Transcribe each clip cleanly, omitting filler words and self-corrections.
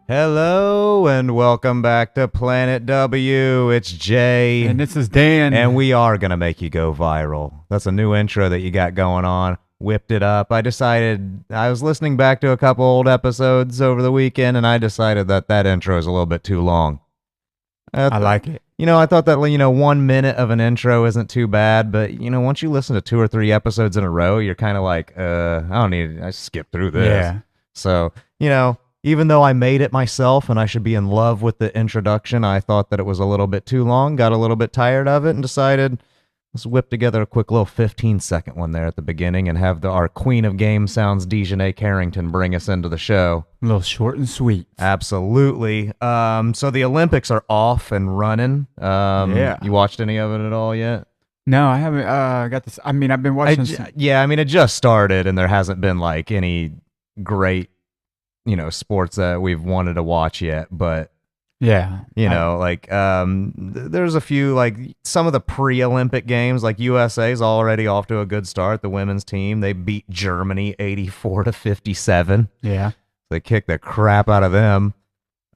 Hello and welcome back to Planet W. It's Jay. And this is Dan. And we are going to make you go viral. That's a new intro that you got going on. Whipped it up. I was listening back to a couple old episodes over the weekend, and I decided that intro is a little bit too long. I like it. I thought that, 1 minute of an intro isn't too bad, but, once you listen to 2 or 3 episodes in a row, you're kind of like, I skip through this. Yeah. So, even though I made it myself and I should be in love with the introduction, I thought that it was a little bit too long, got a little bit tired of it, and decided let's whip together a quick little 15-second one there at the beginning and have our queen of game sounds, Dejanay Carrington, bring us into the show. A little short and sweet. Absolutely. So the Olympics are off and running. Yeah. You watched any of it at all yet? No, I haven't got this. I've been watching. It just started, and there hasn't been any great sports that we've wanted to watch yet, but yeah, there's a few, some of the pre-Olympic games, USA's already off to a good start. The women's team, they beat Germany 84-57. Yeah. They kicked the crap out of them.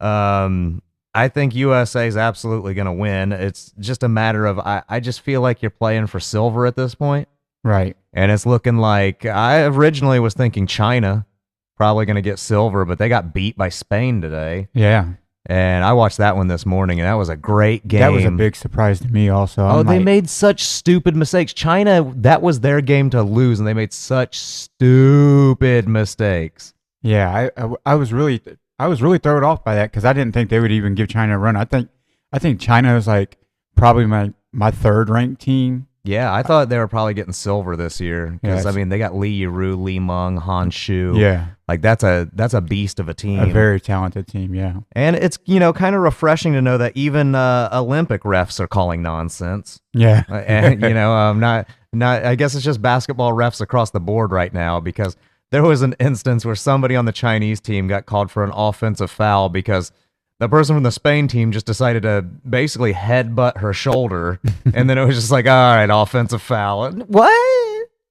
I think USA's absolutely going to win. It's just a matter of, I just feel like you're playing for silver at this point. Right. And it's looking like, I originally was thinking China probably going to get silver, but they got beat by Spain today. Yeah. And I watched that one this morning, and that was a great game. That was a big surprise to me also. They made such stupid mistakes. China, that was their game to lose, and they made such stupid mistakes. Yeah, I was really thrown off by that because I didn't think they would even give China a run. I think China is probably my third ranked team. Yeah, I thought they were probably getting silver this year because they got Li Yiru, Li Meng, Han Shu. Yeah, that's a beast of a team, a very talented team. Yeah, and it's kind of refreshing to know that even Olympic refs are calling nonsense. Yeah, and not I guess it's just basketball refs across the board right now, because there was an instance where somebody on the Chinese team got called for an offensive foul because the person from the Spain team just decided to basically headbutt her shoulder, and then it was just all right, offensive foul.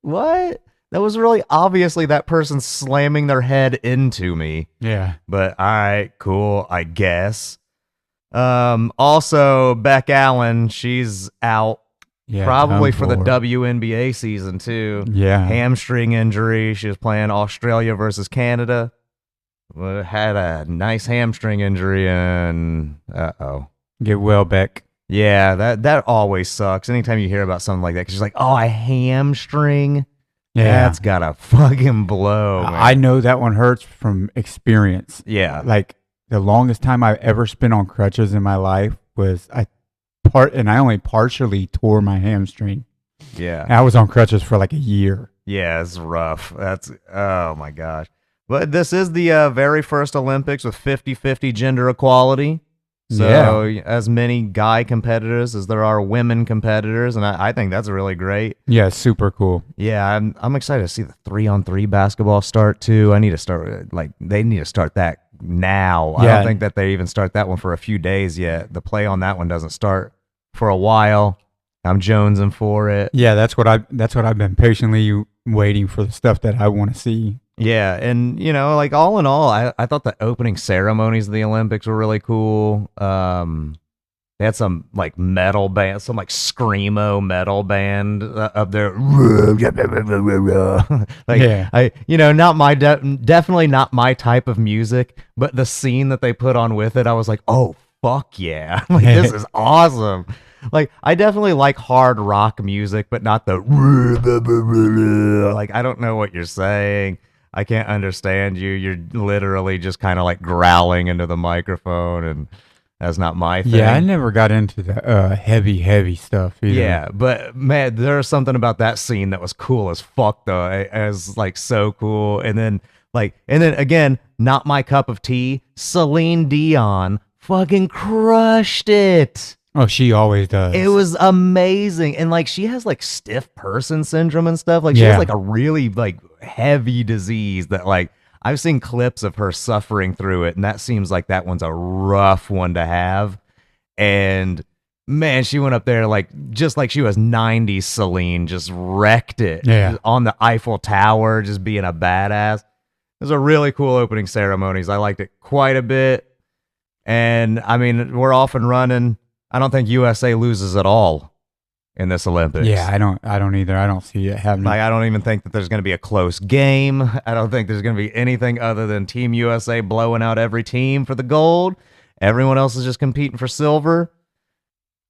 What? That was really obviously that person slamming their head into me. Yeah. But all right, cool, I guess. Also, Beck Allen, she's out. Yeah, probably for the WNBA season too. Yeah. Hamstring injury. She was playing Australia versus Canada. Had a nice hamstring injury, and get well, Beck. Yeah, that always sucks. Anytime you hear about something like that, because you're a hamstring. Yeah, that's gotta fucking blow. Man. I know that one hurts from experience. Yeah, the longest time I've ever spent on crutches in my life was I only partially tore my hamstring. Yeah, and I was on crutches for a year. Yeah, it's rough. Oh my gosh. But this is the very first Olympics with 50-50 gender equality. So as many guy competitors as there are women competitors, and I think that's really great. Yeah, super cool. Yeah, I'm excited to see the 3-on-3 basketball start too. I need to start they need to start that now. Yeah. I don't think that they even start that one for a few days yet. The play on that one doesn't start for a while. I'm jonesing for it. Yeah, that's what I've been patiently waiting for, the stuff that I want to see. Yeah, and all in all, I thought the opening ceremonies of the Olympics were really cool. They had some metal band, some screamo metal band up there. Definitely not my type of music, but the scene that they put on with it, I was like, oh fuck yeah, this is awesome. I definitely like hard rock music, but not the I don't know what you're saying. I can't understand you. You're literally just kind of growling into the microphone, and that's not my thing. Yeah, I never got into the heavy stuff either. Yeah, but man, there's something about that scene that was cool as fuck though. As so cool. And then again, not my cup of tea. Celine Dion fucking crushed it. Oh, she always does. It was amazing. And she has stiff person syndrome and stuff. She has a really heavy disease that I've seen clips of her suffering through it, and that seems like that one's a rough one to have. And man, she went up there just like she was 90s Celine, just wrecked it. Yeah. On the Eiffel Tower, just being a badass. It was a really cool opening ceremonies. I liked it quite a bit. And I mean, we're off and running. I don't think USA loses at all in this Olympics. Yeah, I don't either. I don't see it happening. Like, I don't even think that there's going to be a close game. I don't think there's going to be anything other than Team USA blowing out every team for the gold. Everyone else is just competing for silver.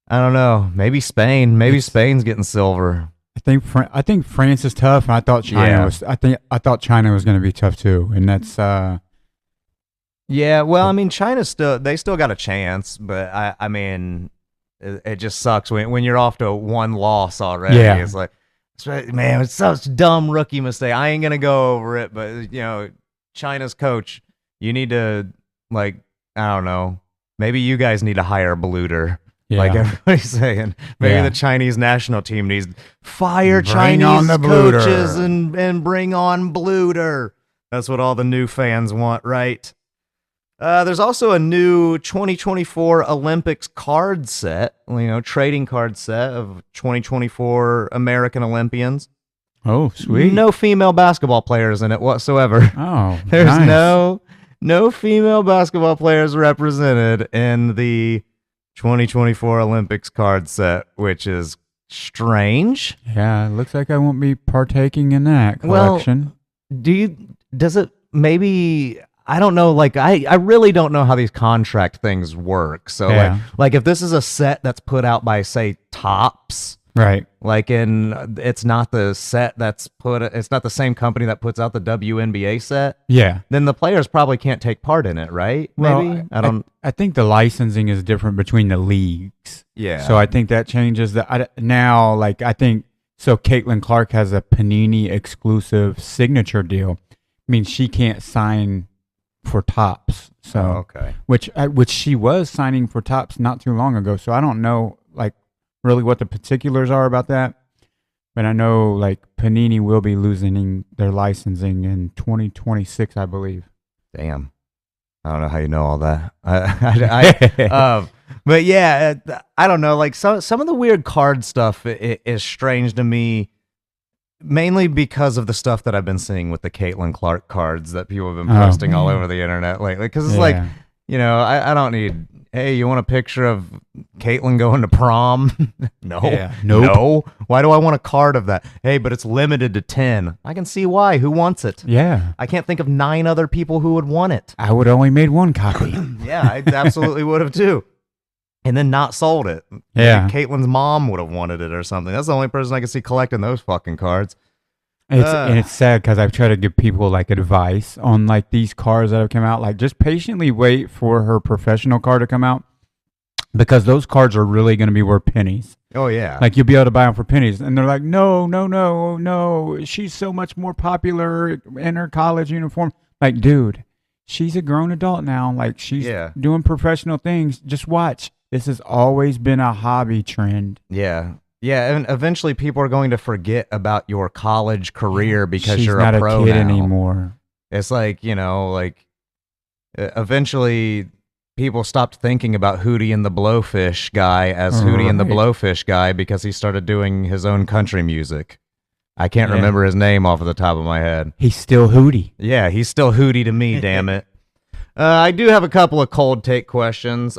I don't know. Maybe Spain. Maybe Spain's getting silver. I think France is tough, and I thought China was. I thought China was going to be tough too, and that's. Yeah, well, I mean, they still got a chance, but I mean, it just sucks when you're off to one loss already. Yeah. It's like, man, it's such a dumb rookie mistake. I ain't gonna go over it, but China's coach, you need to, like, I don't know, maybe you guys need to hire a Bluter. Yeah. Like everybody's saying, maybe Yeah. the Chinese national team needs fire Bring Chinese on the coaches Bluter. and bring on Bluter. That's what all the new fans want, right? There's also a new 2024 Olympics card set, trading card set of 2024 American Olympians. Oh, sweet. No female basketball players in it whatsoever. Oh, There's nice. no female basketball players represented in the 2024 Olympics card set, which is strange. Yeah, it looks like I won't be partaking in that collection. Does it maybe, I don't know, like I really don't know how these contract things work. So Yeah. like if this is a set that's put out by, say, Topps, Right. like it's not the set it's not the same company that puts out the WNBA set, Yeah. then the players probably can't take part in it, right? Maybe? Well, I think the licensing is different between the leagues. Yeah. So I think that changes now. Like I think so. Caitlin Clark has a Panini exclusive signature deal. I mean, she can't sign for Topps. So okay. which she was signing for Topps not too long ago. So I don't know like really what the particulars are about that. But I know like Panini will be losing their licensing in 2026, I believe. Damn. I don't know how you know all that. But yeah, I don't know. Like some of the weird card stuff is strange to me, mainly because of the stuff that I've been seeing with the Caitlin Clark cards that people have been posting all over the internet lately. Because it's like, I don't need. Hey, you want a picture of Caitlin going to prom? No. Yeah. Nope. No. Why do I want a card of that? Hey, but it's limited to 10. I can see why. Who wants it? Yeah. I can't think of 9 other people who would want it. I would only made one copy. Yeah, I absolutely would have too. And then not sold it. Yeah. Maybe Caitlin's mom would have wanted it or something. That's the only person I can see collecting those fucking cards. And it's sad because I've tried to give people like advice on like these cards that have come out. Like just patiently wait for her professional card to come out because those cards are really going to be worth pennies. Oh, yeah. Like you'll be able to buy them for pennies. And they're like, no. She's so much more popular in her college uniform. Like, dude, she's a grown adult now. Like she's doing professional things. Just watch. This has always been a hobby trend. Yeah. Yeah, and eventually people are going to forget about your college career because She's you're not a pro kid now. anymore. It's like, eventually people stopped thinking about Hootie and the Blowfish guy as Hootie and the Right. Blowfish guy because he started doing his own country music. I can't remember his name off of the top of my head. He's still Hootie. Yeah, he's still Hootie to me, damn it. I do have a couple of cold take questions.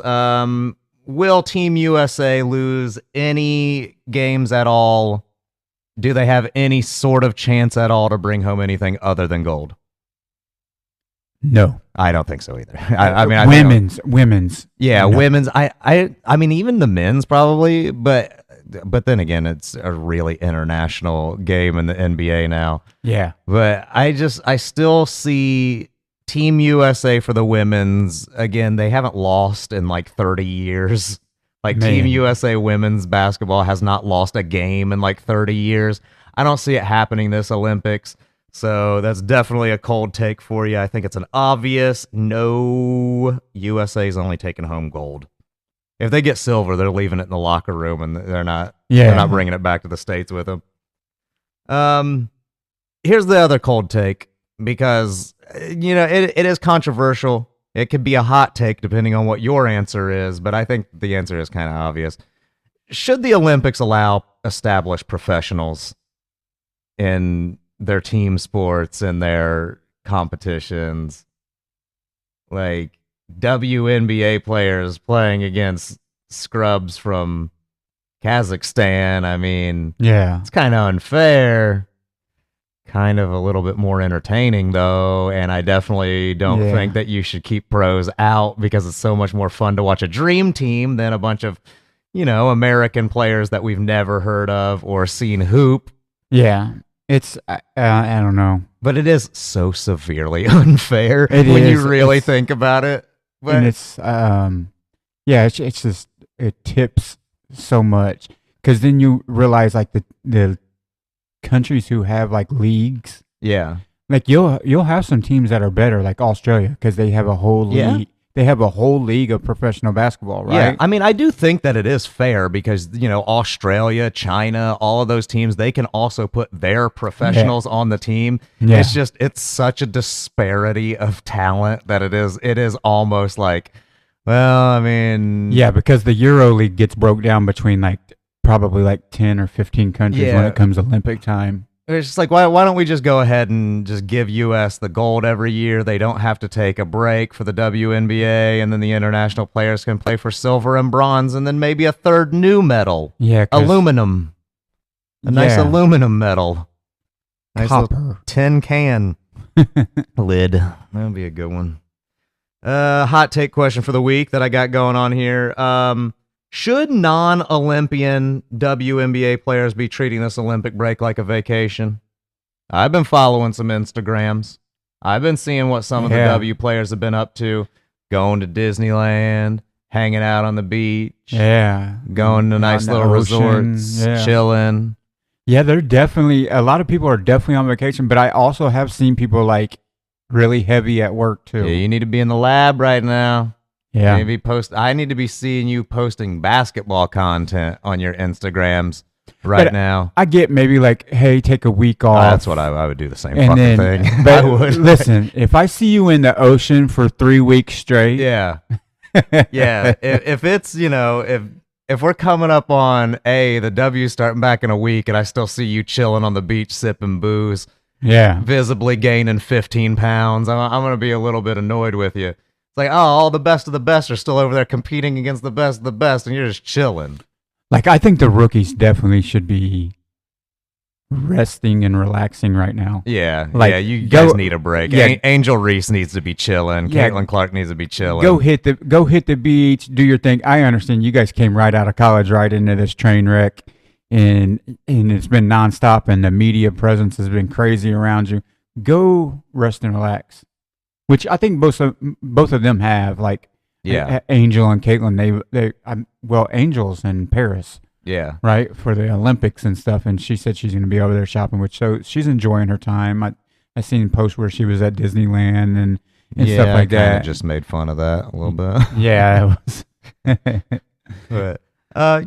Will Team USA lose any games at all? Do they have any sort of chance at all to bring home anything other than gold? No. I don't think so either. I mean, women's. Yeah, No. women's. I mean, even the men's probably, but then again, it's a really international game in the NBA now. Yeah. But I still see Team USA for the women's. Again, they haven't lost in like 30 years. Like Team USA women's basketball has not lost a game in like 30 years. I don't see it happening this Olympics. So that's definitely a cold take for you. I think it's an obvious no. USA's only taking home gold. If they get silver, they're leaving it in the locker room and they're not bringing it back to the States with them. Here's the other cold take, because it is controversial. It could be a hot take depending on what your answer is, but I think the answer is kind of obvious. Should the Olympics allow established professionals in their team sports and their competitions? Like, WNBA players playing against scrubs from Kazakhstan. I mean, Yeah. it's kind of unfair. Kind of a little bit more entertaining, though, and I definitely don't think that you should keep pros out because it's so much more fun to watch a dream team than a bunch of, American players that we've never heard of or seen hoop. Yeah. It's, I don't know. But it is so severely unfair you really think about it. But, and it's, it's just, it tips so much because then you realize like the countries who have like leagues, like you'll have some teams that are better, like Australia, because they have a whole league. They have a whole league of professional basketball, right? Yeah, I mean, I do think that it is fair because Australia, China, all of those teams, they can also put their professionals on the team. Yeah. It's such a disparity of talent that it is almost like, well, I mean, because the Euro League gets broke down between like probably like 10 or 15 countries when it comes Olympic time. It's just like, why don't we just go ahead and just give U.S. the gold every year? They don't have to take a break for the WNBA, and then the international players can play for silver and bronze, and then maybe a third new medal. Yeah. Aluminum. A nice aluminum medal. Nice copper. Tin can lid. That would be a good one. Hot take question for the week that I got going on here. Should non-Olympian WNBA players be treating this Olympic break like a vacation? I've been following some Instagrams. I've been seeing what some of the W players have been up to. Going to Disneyland, hanging out on the beach. Yeah. Going to nice little resorts, chilling. Yeah, a lot of people are definitely on vacation, but I also have seen people like really heavy at work too. Yeah, you need to be in the lab right now. Yeah. I need to be seeing you posting basketball content on your Instagrams now. I get maybe like, hey, take a week off. That's what I would do the same fucking thing. But I would. Listen, if I see you in the ocean for 3 weeks straight. Yeah. Yeah. If it's, if we're coming up on the W starting back in a week and I still see you chilling on the beach sipping booze. Yeah. Visibly gaining 15 pounds. I'm going to be a little bit annoyed with you. It's like, all the best of the best are still over there competing against the best of the best, and you're just chilling. Like, I think the rookies definitely should be resting and relaxing right now. Yeah, you guys need a break. Yeah. Angel Reese needs to be chilling. Yeah. Caitlin Clark needs to be chilling. Go hit the beach, do your thing. I understand you guys came right out of college, right into this train wreck, and it's been nonstop, and the media presence has been crazy around you. Go rest and relax. Which I think both of them have, like Angel and Caitlin. Angel's in Paris, right, for the Olympics and stuff. And she said she's going to be over there shopping, so she's enjoying her time. I seen posts where she was at Disneyland and stuff like that. I just made fun of that a little bit. Yeah, it was. But I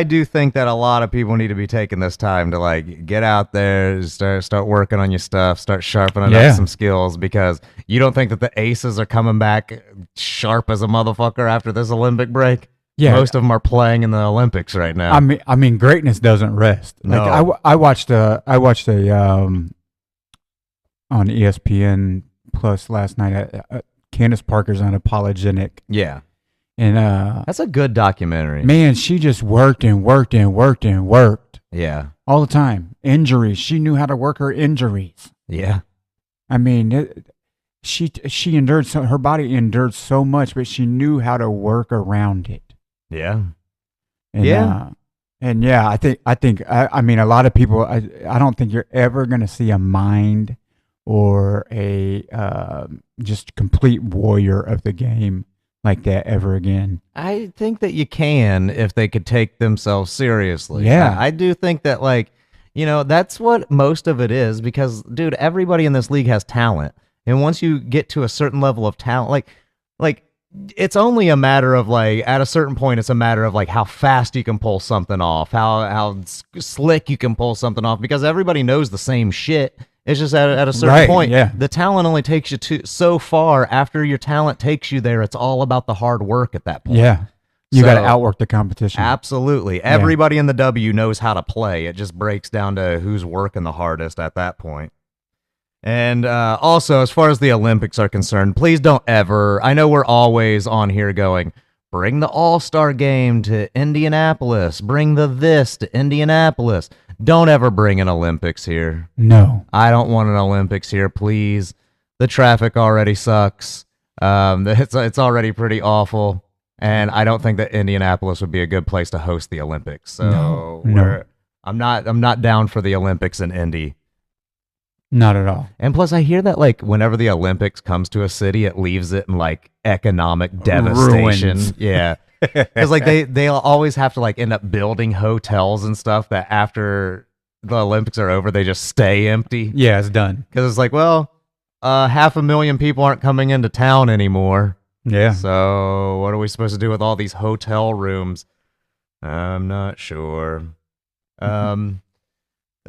do think that a lot of people need to be taking this time to like get out there, start working on your stuff, start sharpening up some skills, because you don't think that the aces are coming back sharp as a motherfucker after this Olympic break. Yeah, most of them are playing in the Olympics right now. I mean, greatness doesn't rest. No. Like I watched a on ESPN Plus last night. Candace Parker's Unapologetic. Yeah. And that's a good documentary. Man, she just worked and worked and worked and worked. Yeah. All the time. Injuries. She knew how to work her injuries. Yeah. I mean, she endured her body endured so much, but she knew how to work around it. Yeah. And I think I mean a lot of people I don't think you're ever going to see a mind or a just complete warrior of the game like that ever again. I think that you can if they could take themselves seriously. Yeah. I do think that, like, that's what most of it is, because, dude, everybody in this league has talent. And once you get to a certain level of talent, like it's only a matter of, like, at a certain point, it's a matter of, like, how fast you can pull something off, how slick you can pull something off, because everybody knows the same shit. It's just at a certain point, the talent only takes you so far. After your talent takes you there, it's all about the hard work at that point. Yeah. You got to outwork the competition. Absolutely. Everybody in the W knows how to play. It just breaks down to who's working the hardest at that point. And also, as far as the Olympics are concerned, please don't ever. I know we're always on here going, bring the All-Star game to Indianapolis. Bring the this to Indianapolis. Don't ever bring an Olympics here. No. I don't want an Olympics here, please. The traffic already sucks. It's already pretty awful. And I don't think that Indianapolis would be a good place to host the Olympics. So no. I'm not down for the Olympics in Indy. Not at all. And plus, I hear that like whenever the Olympics comes to a city, it leaves it in like economic devastation. Ruins. Yeah, because like they'll always have to like end up building hotels and stuff that after the Olympics are over, they just stay empty. Yeah, it's done. Because it's like, well, 500,000 people aren't coming into town anymore. Yeah. So what are we supposed to do with all these hotel rooms? I'm not sure.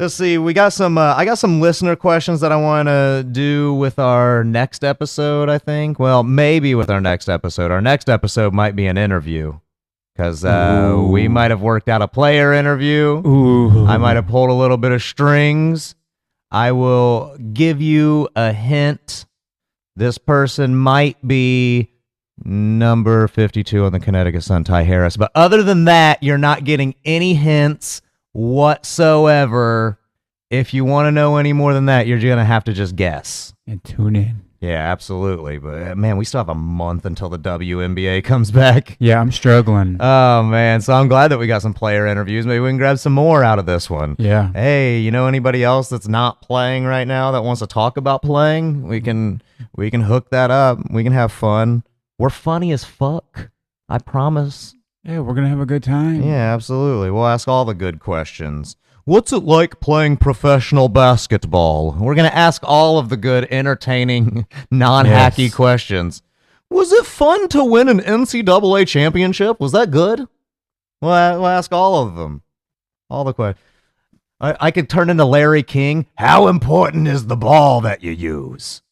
Let's see. We got some. I got some listener questions that I want to do with our next episode. I think. Well, maybe with our next episode. Our next episode might be an interview because we might have worked out a player interview. Ooh. I might have pulled a little bit of strings. I will give you a hint. This person might be number 52 on the Connecticut Sun, Ty Harris. But other than that, you're not getting any hints whatsoever. If you want to know any more than that, you're going to have to just guess. And tune in. Yeah, absolutely. But man, we still have a month until the WNBA comes back. Yeah, I'm struggling. Oh, man. So I'm glad that we got some player interviews. Maybe we can grab some more out of this one. Yeah. Hey, you know anybody else that's not playing right now that wants to talk about playing? We can hook that up. We can have fun. We're funny as fuck. I promise. Yeah, we're going to have a good time. Yeah, absolutely. We'll ask all the good questions. What's it like playing professional basketball? We're going to ask all of the good, entertaining, non-hacky questions. Was it fun to win an NCAA championship? Was that good? We'll ask all of them. All the questions. I could turn into Larry King. How important is the ball that you use?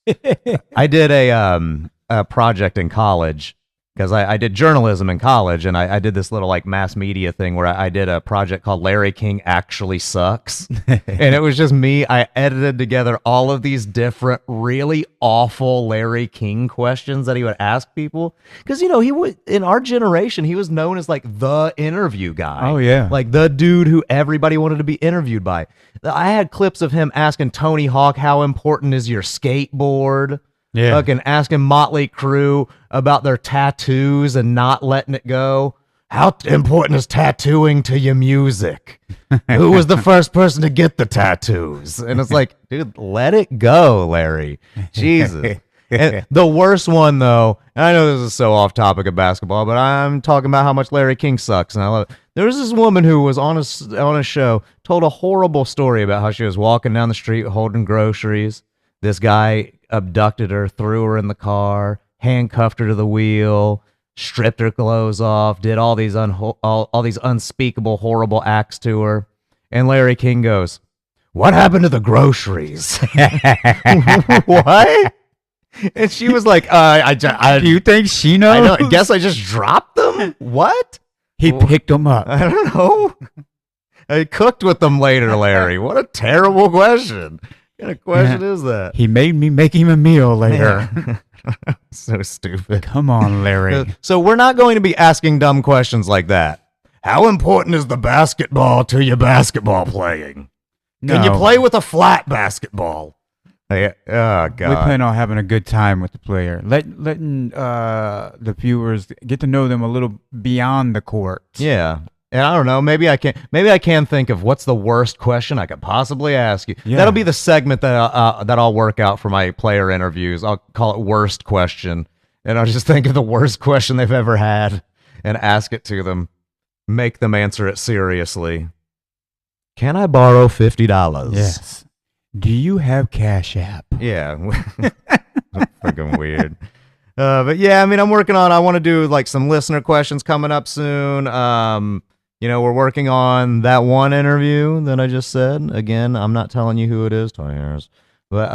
I did a project in college because I did journalism in college, and I did this little like mass media thing where I did a project called Larry King Actually Sucks. And it was just me. I edited together all of these different really awful Larry King questions that he would ask people. Because, you know, he would, in our generation, he was known as like the interview guy. Oh, yeah. Like the dude who everybody wanted to be interviewed by. I had clips of him asking Tony Hawk, how important is your skateboard? Yeah. Fucking asking Motley Crue about their tattoos and not letting it go. How important is tattooing to your music? Who was the first person to get the tattoos? And it's like, dude, let it go, Larry. Jesus. And the worst one, though, and I know this is so off topic of basketball, but I'm talking about how much Larry King sucks, and I love it. There was this woman who was on a show, told a horrible story about how she was walking down the street holding groceries. This guy abducted her, threw her in the car, handcuffed her to the wheel, stripped her clothes off, did all these all these unspeakable, horrible acts to her. And Larry King goes, "What happened to the groceries?" What? And she was like, Do you think she knows? I guess I just dropped them? What? He picked them up. I don't know. I cooked with them later, Larry. What a terrible question. What kind of question is that? He made me make him a meal later. So stupid. Come on, Larry. So we're not going to be asking dumb questions like that. How important is the basketball to your basketball playing? Can you play with a flat basketball? Oh, God. We plan on having a good time with the player. Letting the viewers get to know them a little beyond the court. Yeah. And I don't know, maybe I can think of what's the worst question I could possibly ask you. Yeah. That'll be the segment that I'll work out for my player interviews. I'll call it worst question, and I'll just think of the worst question they've ever had and ask it to them. Make them answer it seriously. Can I borrow $50? Yes. Do you have Cash App? Yeah. Freaking weird. But yeah, I mean, I want to do like some listener questions coming up soon. You know, we're working on that one interview that I just said. Again, I'm not telling you who it is, Tony Harris. But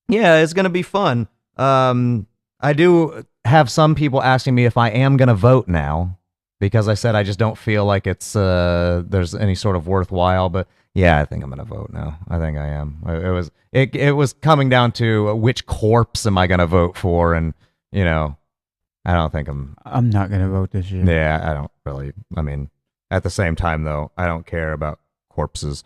yeah, it's gonna be fun. I do have some people asking me if I am gonna vote now, because I said I just don't feel like it's there's any sort of worthwhile. But Yeah, I think I'm gonna vote now. I think I am. It was coming down to which corpse am I gonna vote for, and I don't think I'm not gonna vote this year. Yeah, I don't really. I mean, at the same time though, I don't care about corpses.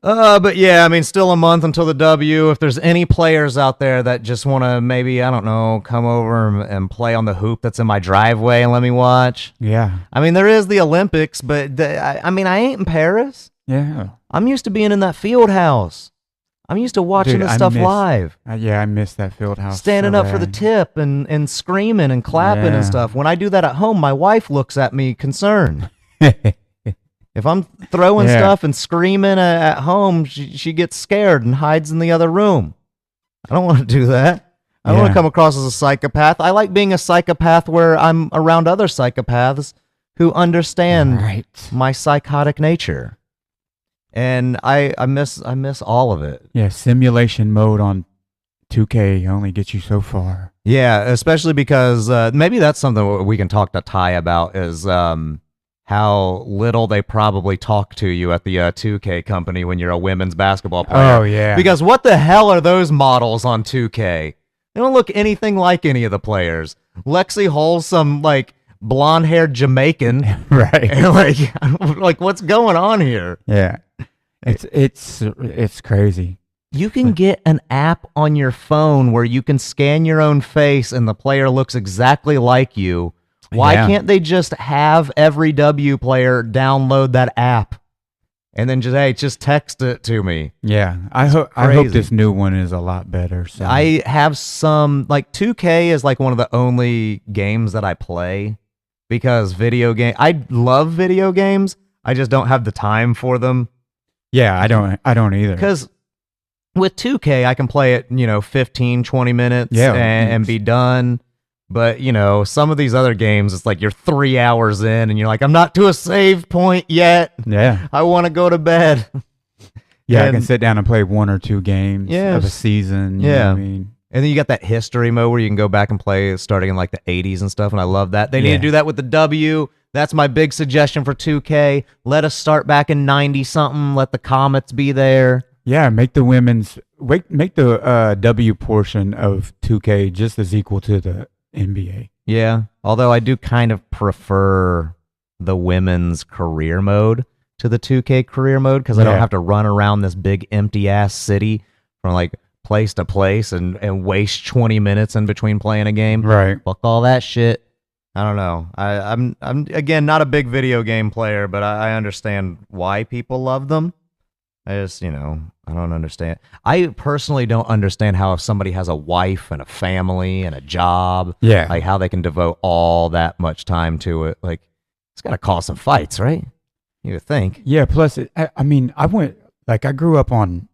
But yeah, I mean, still a month until the W. If there's any players out there that just want to maybe, I don't know, come over and play on the hoop that's in my driveway and let me watch. Yeah. I mean, there is the Olympics, but I mean, I ain't in Paris. Yeah. I'm used to being in that field house. I'm used to watching this stuff live. Yeah, I miss that field house. Standing up for the tip and screaming and clapping and stuff. When I do that at home, my wife looks at me concerned. If I'm throwing stuff and screaming at home, she gets scared and hides in the other room. I don't want to do that. I don't want to come across as a psychopath. I like being a psychopath where I'm around other psychopaths who understand my psychotic nature. And I miss all of it. Yeah, simulation mode on 2K only gets you so far. Yeah, especially because maybe that's something we can talk to Ty about is how little they probably talk to you at the 2K company when you're a women's basketball player. Oh, yeah. Because what the hell are those models on 2K? They don't look anything like any of the players. Lexi Hull's some, like, blonde-haired Jamaican. Right. And like, what's going on here? Yeah. It's crazy. You can get an app on your phone where you can scan your own face and the player looks exactly like you. Why can't they just have every W player download that app and then just text it to me? Yeah, I hope this new one is a lot better. So. I have some, like 2K is like one of the only games that I play because I love video games. I just don't have the time for them. Yeah, I don't either. Because with 2K, I can play it, 15, 20 minutes and be done. But, some of these other games, it's like you're 3 hours in and you're like, I'm not to a save point yet. Yeah. I want to go to bed. Yeah, I can sit down and play 1 or 2 games of a season. You know what I mean? And then you got that history mode where you can go back and play starting in like the 80s and stuff. And I love that. They need to do that with the W. That's my big suggestion for 2K. Let us start back in 90-something. Let the Comets be there. Yeah, make the W portion of 2K just as equal to the NBA. Yeah, although I do kind of prefer the women's career mode to the 2K career mode because I don't have to run around this big empty-ass city from like place to place and waste 20 minutes in between playing a game. Right. Fuck all that shit. I don't know. I'm again not a big video game player, but I understand why people love them. I just, I don't understand. I personally don't understand how if somebody has a wife and a family and a job, like how they can devote all that much time to it. Like, it's got to cause some fights, right? You would think. Yeah, plus, I grew up on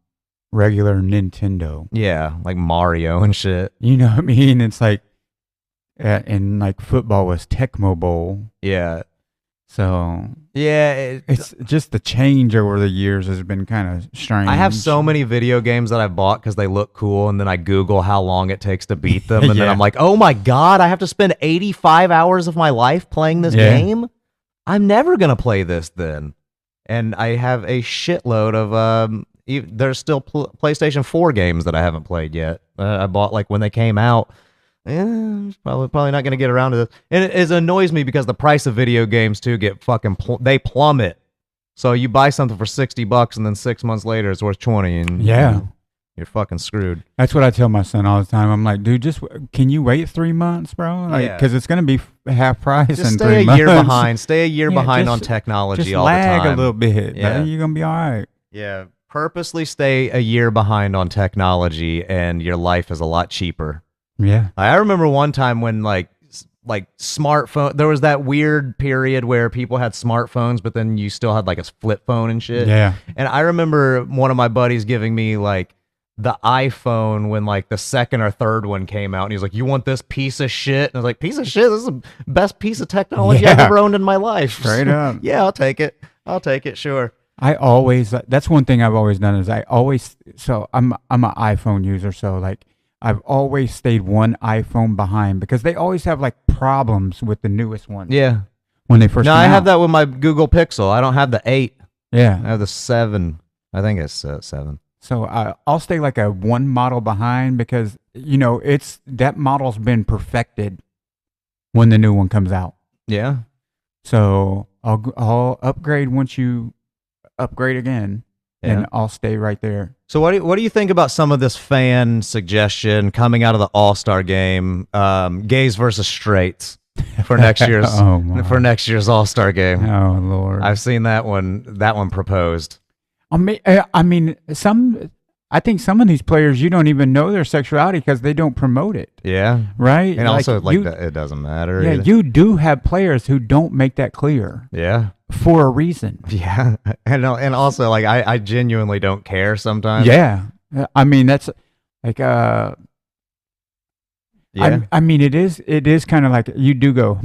regular Nintendo. Yeah, like Mario and shit. You know what I mean? It's like, and like football was Tecmo Bowl. Yeah. So yeah, it's just the change over the years has been kind of strange. I have so many video games that I've bought because they look cool, and then I Google how long it takes to beat them, and then I'm like, oh my god, I have to spend 85 hours of my life playing this game. I'm never gonna play this then. And I have a shitload of there's still PlayStation 4 games that I haven't played yet. I bought like when they came out. Probably not going to get around to this. And it annoys me because the price of video games too get fucking they plummet. So you buy something for $60 and then 6 months later it's worth 20 and you're fucking screwed. That's what I tell my son all the time. I'm like, dude, can you wait 3 months, bro? Because it's going to be half price in 3 months. Stay a year behind. Stay a year behind on technology all the time. Just lag a little bit. Yeah. You're going to be all right. Yeah. Purposely stay a year behind on technology and your life is a lot cheaper. Yeah. I remember one time when like smartphone, there was that weird period where people had smartphones, but then you still had like a flip phone and shit. Yeah. And I remember one of my buddies giving me like the iPhone when like the second or third one came out. And he was like, you want this piece of shit? And I was like, piece of shit? This is the best piece of technology I've ever owned in my life. Straight up. Yeah, I'll take it. Sure. That's one thing I've always done is I'm an iPhone user. So like, I've always stayed one iPhone behind because they always have like problems with the newest one. Yeah. When they first come I out. have that with my Google Pixel. I don't have the 8. Yeah. I have the 7. I think it's 7. So I'll stay like a one model behind because, it's that model's been perfected when the new one comes out. Yeah. So I'll upgrade once you upgrade again, and I'll stay right there. So what do you think about some of this fan suggestion coming out of the All-Star game, gays versus straights for next year's for next year's All-Star game? Oh Lord, I've seen that one proposed. I mean, I think some of these players, you don't even know their sexuality because they don't promote it. Yeah. Right. And also, it doesn't matter. Yeah, either. you do have players who don't make that clear. Yeah. For a reason. Yeah. And also, like, I genuinely don't care sometimes. Yeah. I mean, that's like, yeah. I mean, it is kind of like you do go,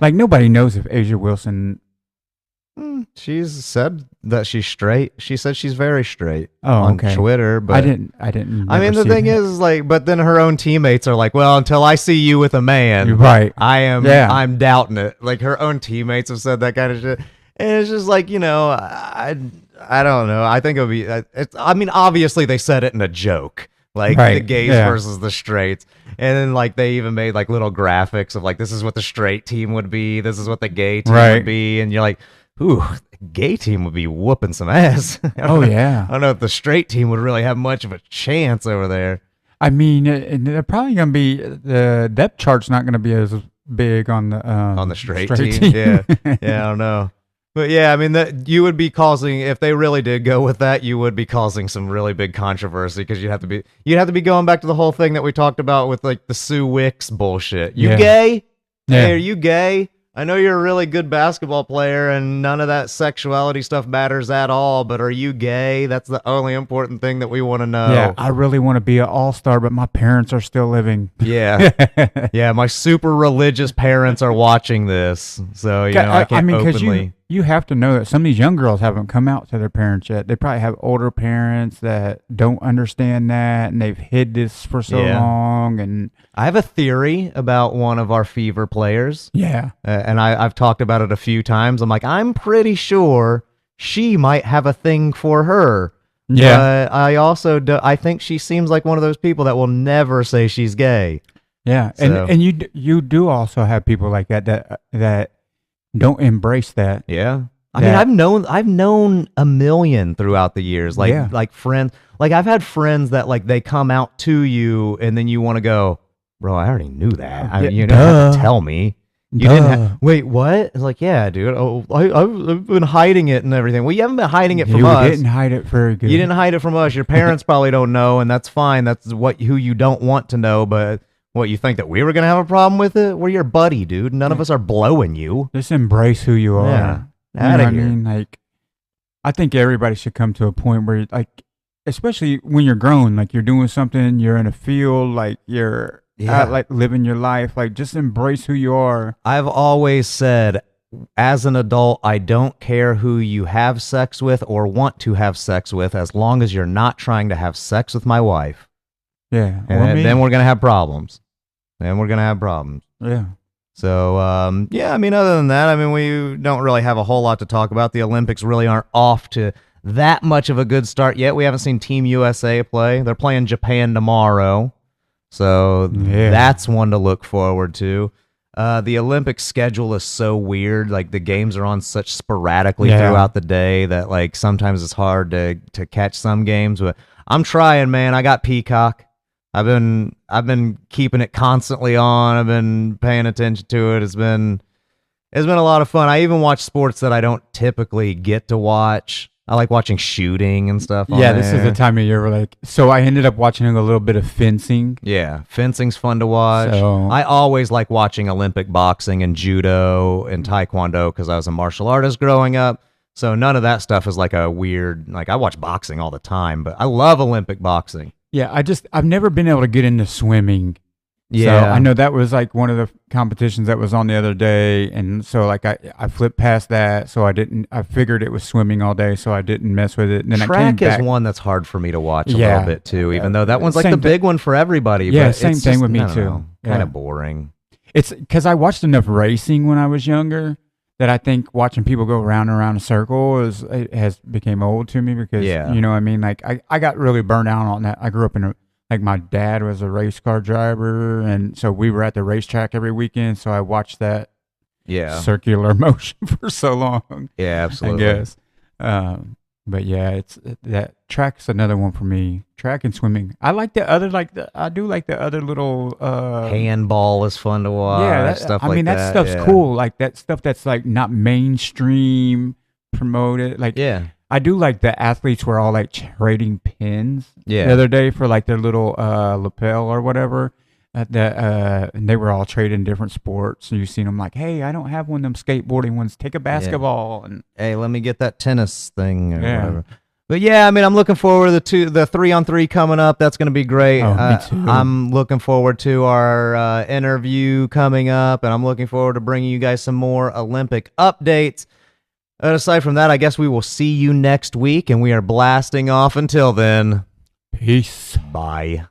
Like, nobody knows if Asia Wilson. She's said that she's straight. She said she's very straight on Twitter, but I didn't. I mean, the thing is, like, but then her own teammates are like, well, until I see you with a man, right? I'm doubting it. Like, her own teammates have said that kind of shit, and it's just like, I don't know. I think it would be. I mean, obviously they said it in a joke, like the gays versus the straights. And then, like, they even made, like, little graphics of, like, this is what the straight team would be. This is what the gay team would be. And you're like, ooh, the gay team would be whooping some ass. I don't know if the straight team would really have much of a chance over there. I mean, they're probably going to be, the depth chart's not going to be as big on the straight team. Yeah. I don't know. But yeah, I mean, you would be causing, if they really did go with that, you would be causing some really big controversy because you'd have to be going back to the whole thing that we talked about with, like, the Sue Wicks bullshit. You gay? Yeah. Hey, are you gay? I know you're a really good basketball player and none of that sexuality stuff matters at all, but are you gay? That's the only important thing that we want to know. Yeah, I really want to be an all-star, but my parents are still living. Yeah. Yeah, my super religious parents are watching this. So, I can't openly. You have to know that some of these young girls haven't come out to their parents yet. They probably have older parents that don't understand that, and they've hid this for so long. And I have a theory about one of our Fever players. Yeah. And I've talked about it a few times. I'm like, I'm pretty sure she might have a thing for her. Yeah. But I think she seems like one of those people that will never say she's gay. Yeah. So. And you do also have people like that don't embrace that. Yeah. I mean, I've known a million throughout the years, like friends, like I've had friends that, like, they come out to you and then you want to go, bro, I already knew that. You didn't have to tell me. You didn't wait, what? It's like, yeah, dude. Oh, I've been hiding it and everything. Well, you haven't been hiding it from us. You didn't hide it very good. You didn't hide it from us. Your parents probably don't know, and that's fine. That's who you don't want to know, but what, you think that we were going to have a problem with it? We're your buddy, dude. None of us are blowing you. Just embrace who you are. Yeah. Out of here. I mean, like, I think everybody should come to a point where, like, especially when you're grown, like, you're doing something, you're in a field, like, you're out, like, living your life, like, just embrace who you are. I've always said, as an adult, I don't care who you have sex with or want to have sex with, as long as you're not trying to have sex with my wife. Yeah. And then we're going to have problems. Yeah. So, I mean, other than that, I mean, we don't really have a whole lot to talk about. The Olympics really aren't off to that much of a good start yet. We haven't seen Team USA play. They're playing Japan tomorrow. So that's one to look forward to. The Olympic schedule is so weird. Like, the games are on such sporadically throughout the day that, like, sometimes it's hard to catch some games. But I'm trying, man. I got Peacock. I've been keeping it constantly on. I've been paying attention to it. It's been a lot of fun. I even watch sports that I don't typically get to watch. I like watching shooting and stuff. Yeah, this is the time of year where, like, so I ended up watching a little bit of fencing. Yeah, fencing's fun to watch. So, I always like watching Olympic boxing and judo and taekwondo because I was a martial artist growing up. So none of that stuff is like a weird, like, I watch boxing all the time, but I love Olympic boxing. Yeah, I've never been able to get into swimming. Yeah. So I know that was like one of the competitions that was on the other day. And so, like, I flipped past that. So I figured it was swimming all day. So I didn't mess with it. And then track is one that's hard for me to watch a little bit too, even though that one's like the big one for everybody. Yeah, but same thing with me too. Kind of boring. It's because I watched enough racing when I was younger that I think watching people go round and around a circle has became old to me because you know what I mean. Like I got really burned out on that. I grew up in like my dad was a race car driver, and so we were at the racetrack every weekend. So I watched that circular motion for so long. Yeah, absolutely. I guess. But yeah, it's that track's another one for me. Track and swimming. I like the other I do like the other little handball is fun to watch. Yeah, stuff I like mean that stuff's cool. Like that stuff that's like not mainstream promoted. Like I do like the athletes were all like trading pins the other day for like their little lapel or whatever. And they were all trading different sports. So you've seen them like, hey, I don't have one of them skateboarding ones. Take a basketball. And hey, let me get that tennis thing or whatever. But yeah, I mean, I'm looking forward to the 3-on-3 coming up. That's going to be great. Me too. I'm looking forward to our interview coming up, and I'm looking forward to bringing you guys some more Olympic updates. And aside from that, I guess we will see you next week, and we are blasting off until then. Peace. Bye.